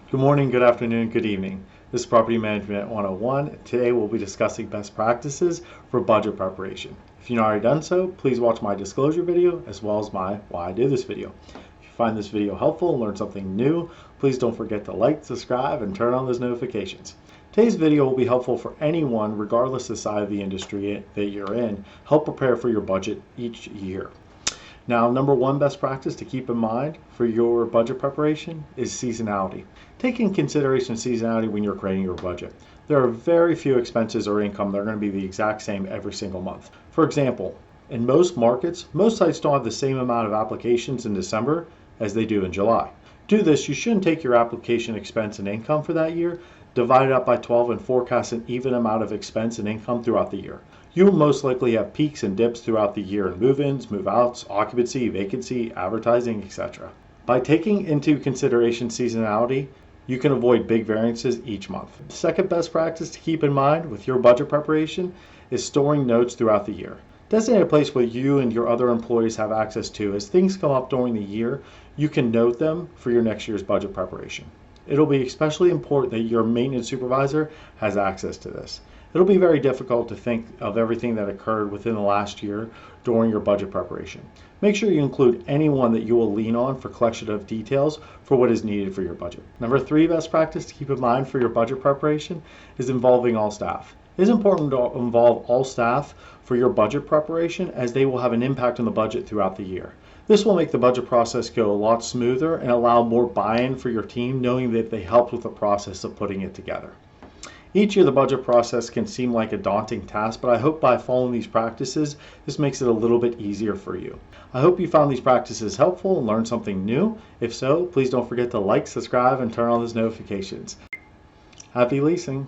Good morning, good afternoon, good evening. This is Property Management 101. Today we'll be discussing best practices for budget preparation. If you've not already done so, please watch my disclosure video as well as my why I did this video. If you find this video helpful and learn something new, please don't forget to like, subscribe, and turn on those notifications. Today's video will be helpful for anyone, regardless of the side of the industry that you're in. Help prepare for your budget each year. Now, number one best practice to keep in mind for your budget preparation is seasonality. Take in consideration seasonality when you're creating your budget. There are very few expenses or income that are going to be the exact same every single month. For example, in most markets, most sites don't have the same amount of applications in December as they do in July. To do this, you shouldn't take your application expense and income for that year, divide it up by 12, and forecast an even amount of expense and income throughout the year. You will most likely have peaks and dips throughout the year in move-ins, move-outs, occupancy, vacancy, advertising, etc. By taking into consideration seasonality, you can avoid big variances each month. The second best practice to keep in mind with your budget preparation is storing notes throughout the year. Designate a place where you and your other employees have access to. As things come up during the year, you can note them for your next year's budget preparation. It'll be especially important that your maintenance supervisor has access to this. It'll be very difficult to think of everything that occurred within the last year during your budget preparation. Make sure you include anyone that you will lean on for collection of details for what is needed for your budget. Number three best practice to keep in mind for your budget preparation is involving all staff. It is important to involve all staff for your budget preparation, as they will have an impact on the budget throughout the year. This will make the budget process go a lot smoother and allow more buy-in for your team, knowing that they helped with the process of putting it together. Each year the budget process can seem like a daunting task, but I hope by following these practices, this makes it a little bit easier for you. I hope you found these practices helpful and learned something new. If so, please don't forget to like, subscribe, and turn on those notifications. Happy leasing!